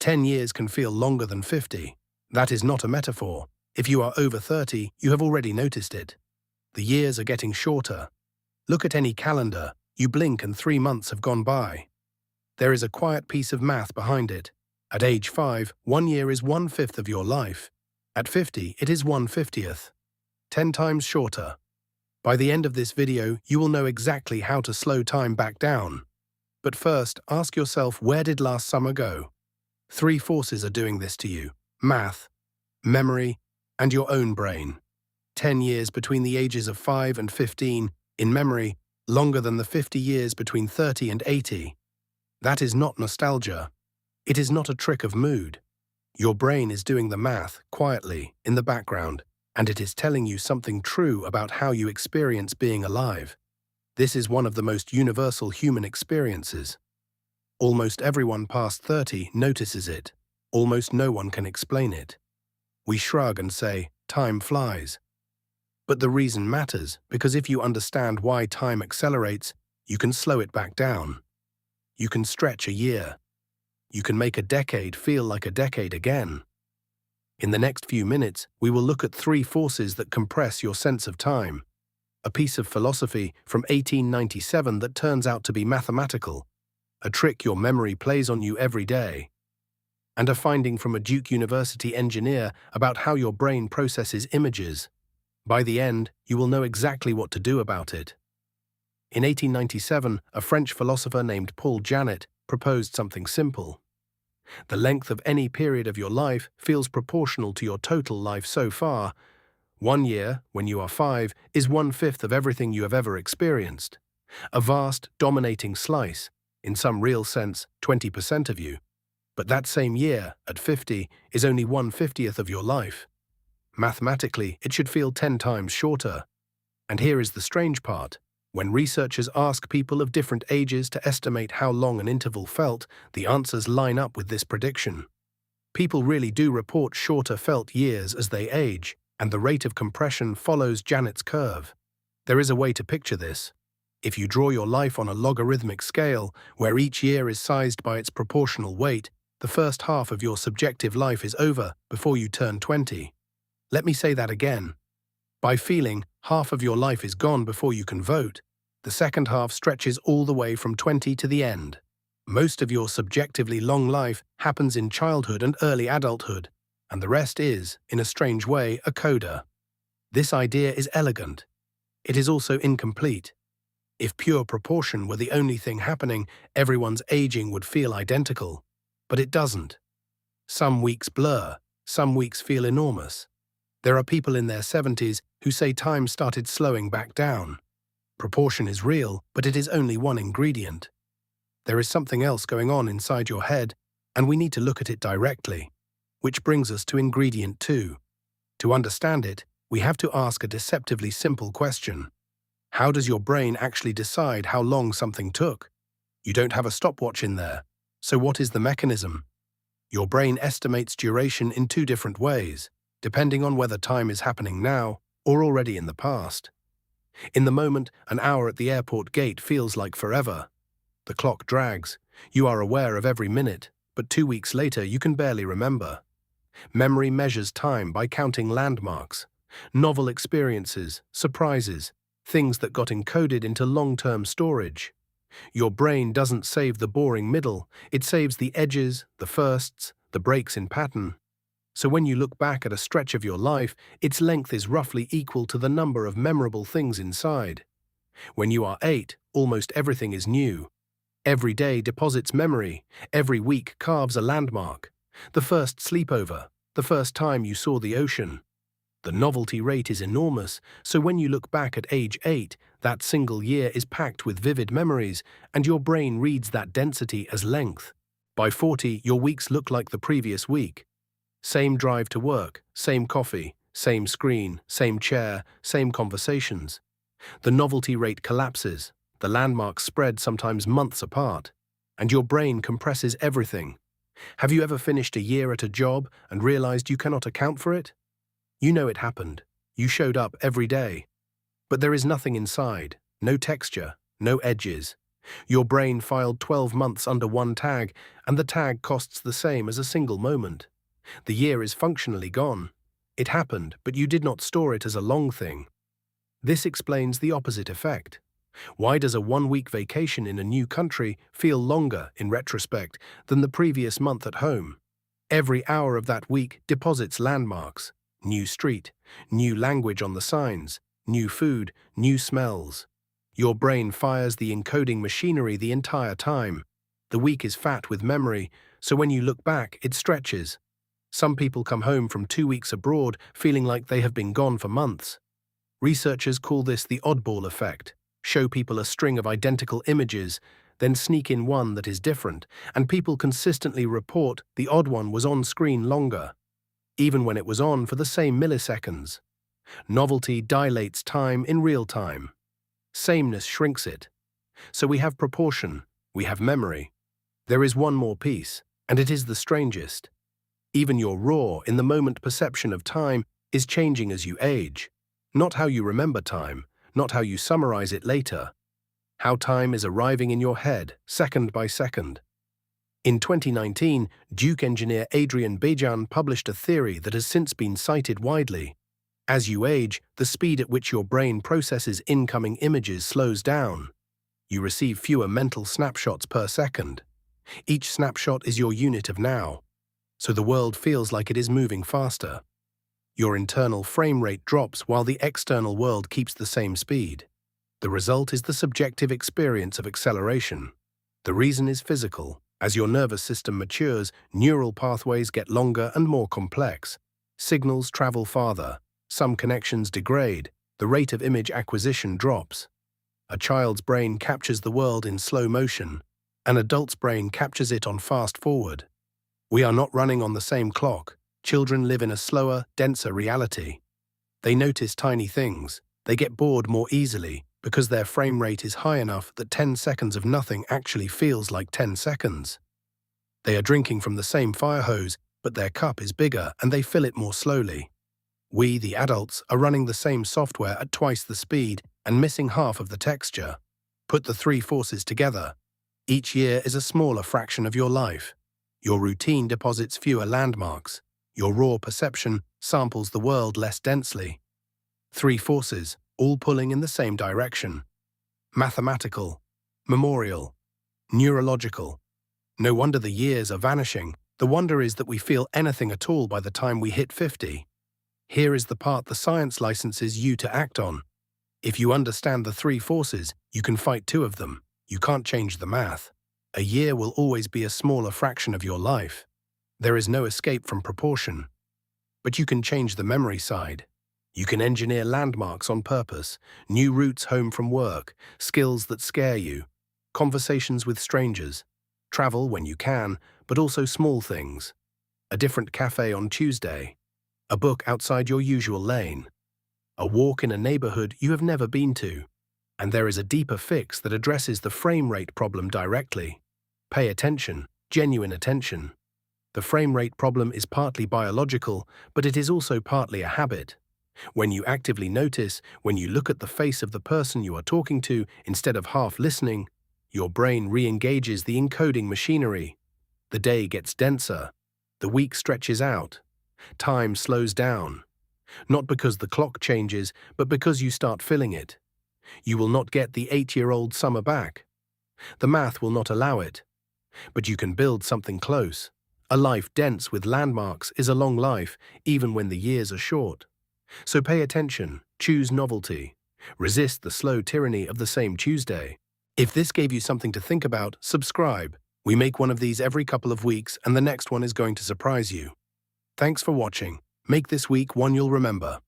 10 years can feel longer than 50. That is not a metaphor. If you are over 30, you have already noticed it. The years are getting shorter. Look at any calendar. You blink and 3 months have gone by. There is a quiet piece of math behind it. At age 5, 1 year is 1/5 of your life. At 50, it is 1/50th. 10 times shorter. By the end of this video, you will know exactly how to slow time back down. But first, ask yourself, where did last summer go? 3 forces are doing this to you: math, memory, and your own brain. 10 years between the ages of 5 and 15, in memory, longer than the 50 years between 30 and 80. That is not nostalgia. It is not a trick of mood. Your brain is doing the math quietly in the background, and it is telling you something true about how you experience being alive. This is one of the most universal human experiences. Almost everyone past 30 notices it. Almost no one can explain it. We shrug and say, time flies. But the reason matters, because if you understand why time accelerates, you can slow it back down. You can stretch a year. You can make a decade feel like a decade again. In the next few minutes, we will look at 3 forces that compress your sense of time. A piece of philosophy from 1897 that turns out to be mathematical. A trick your memory plays on you every day. And a finding from a Duke University engineer about how your brain processes images. By the end, you will know exactly what to do about it. In 1897, a French philosopher named Paul Janet proposed something simple. The length of any period of your life feels proportional to your total life so far. 1 year, when you are 5, is 1/5 of everything you have ever experienced. A vast, dominating slice, in some real sense, 20% of you. But that same year, at 50, is only 1/50th of your life. Mathematically, it should feel 10 times shorter. And here is the strange part. When researchers ask people of different ages to estimate how long an interval felt, the answers line up with this prediction. People really do report shorter felt years as they age, and the rate of compression follows Janet's curve. There is a way to picture this. If you draw your life on a logarithmic scale, where each year is sized by its proportional weight, the first half of your subjective life is over before you turn 20. Let me say that again. By feeling, half of your life is gone before you can vote. The second half stretches all the way from 20 to the end. Most of your subjectively long life happens in childhood and early adulthood, and the rest is, in a strange way, a coda. This idea is elegant. It is also incomplete. If pure proportion were the only thing happening, everyone's aging would feel identical. But it doesn't. Some weeks blur, some weeks feel enormous. There are people in their 70s who say time started slowing back down. Proportion is real, but it is only one ingredient. There is something else going on inside your head, and we need to look at it directly. Which brings us to ingredient 2. To understand it, we have to ask a deceptively simple question. How does your brain actually decide how long something took? You don't have a stopwatch in there. So what is the mechanism? Your brain estimates duration in 2 different ways, depending on whether time is happening now or already in the past. In the moment, an hour at the airport gate feels like forever. The clock drags. You are aware of every minute, but 2 weeks later you can barely remember. Memory measures time by counting landmarks, novel experiences, surprises, things that got encoded into long-term storage. Your brain doesn't save the boring middle, it saves the edges, the firsts, the breaks in pattern. So when you look back at a stretch of your life, its length is roughly equal to the number of memorable things inside. When you are 8, almost everything is new. Every day deposits memory, every week carves a landmark. The first sleepover, the first time you saw the ocean. The novelty rate is enormous, so when you look back at age 8, that single year is packed with vivid memories, and your brain reads that density as length. By 40, your weeks look like the previous week. Same drive to work, same coffee, same screen, same chair, same conversations. The novelty rate collapses, the landmarks spread sometimes months apart, and your brain compresses everything. Have you ever finished a year at a job and realized you cannot account for it? You know it happened. You showed up every day. But there is nothing inside, no texture, no edges. Your brain filed 12 months under one tag, and the tag costs the same as a single moment. The year is functionally gone. It happened, but you did not store it as a long thing. This explains the opposite effect. Why does a one-week vacation in a new country feel longer, in retrospect, than the previous month at home? Every hour of that week deposits landmarks: new street, new language on the signs, new food, new smells. Your brain fires the encoding machinery the entire time. The week is fat with memory, so when you look back, it stretches. Some people come home from 2 weeks abroad feeling like they have been gone for months. Researchers call this the oddball effect. Show people a string of identical images, then sneak in one that is different, and people consistently report the odd one was on screen longer, even when it was on for the same milliseconds. Novelty dilates time in real time. Sameness shrinks it. So we have proportion, we have memory. There is one more piece, and it is the strangest. Even your raw, in-the-moment perception of time is changing as you age. Not how you remember time, not how you summarize it later. How time is arriving in your head, second by second. In 2019, Duke engineer Adrian Bejan published a theory that has since been cited widely. As you age, the speed at which your brain processes incoming images slows down. You receive fewer mental snapshots per second. Each snapshot is your unit of now, so the world feels like it is moving faster. Your internal frame rate drops while the external world keeps the same speed. The result is the subjective experience of acceleration. The reason is physical. As your nervous system matures, neural pathways get longer and more complex. Signals travel farther. Some connections degrade. The rate of image acquisition drops. A child's brain captures the world in slow motion. An adult's brain captures it on fast forward. We are not running on the same clock. Children live in a slower, denser reality. They notice tiny things. They get bored more easily because their frame rate is high enough that 10 seconds of nothing actually feels like 10 seconds. They are drinking from the same fire hose, but their cup is bigger and they fill it more slowly. We, the adults, are running the same software at twice the speed and missing half of the texture. Put the three forces together. Each year is a smaller fraction of your life. Your routine deposits fewer landmarks. Your raw perception samples the world less densely. Three forces, all pulling in the same direction. Mathematical, memorial, neurological. No wonder the years are vanishing. The wonder is that we feel anything at all by the time we hit 50. Here is the part the science licenses you to act on. If you understand the three forces, you can fight two of them. You can't change the math. A year will always be a smaller fraction of your life. There is no escape from proportion. But you can change the memory side. You can engineer landmarks on purpose, new routes home from work, skills that scare you, conversations with strangers, travel when you can, but also small things. A different cafe on Tuesday, a book outside your usual lane, a walk in a neighborhood you have never been to. And there is a deeper fix that addresses the frame rate problem directly. Pay attention, genuine attention. The frame rate problem is partly biological, but it is also partly a habit. When you actively notice, when you look at the face of the person you are talking to instead of half listening, your brain re-engages the encoding machinery. The day gets denser. The week stretches out. Time slows down. Not because the clock changes, but because you start filling it. You will not get the 8-year-old summer back. The math will not allow it. But you can build something close. A life dense with landmarks is a long life, even when the years are short. So pay attention, choose novelty. Resist the slow tyranny of the same Tuesday. If this gave you something to think about, subscribe. We make one of these every couple of weeks, and the next one is going to surprise you. Thanks for watching. Make this week one you'll remember.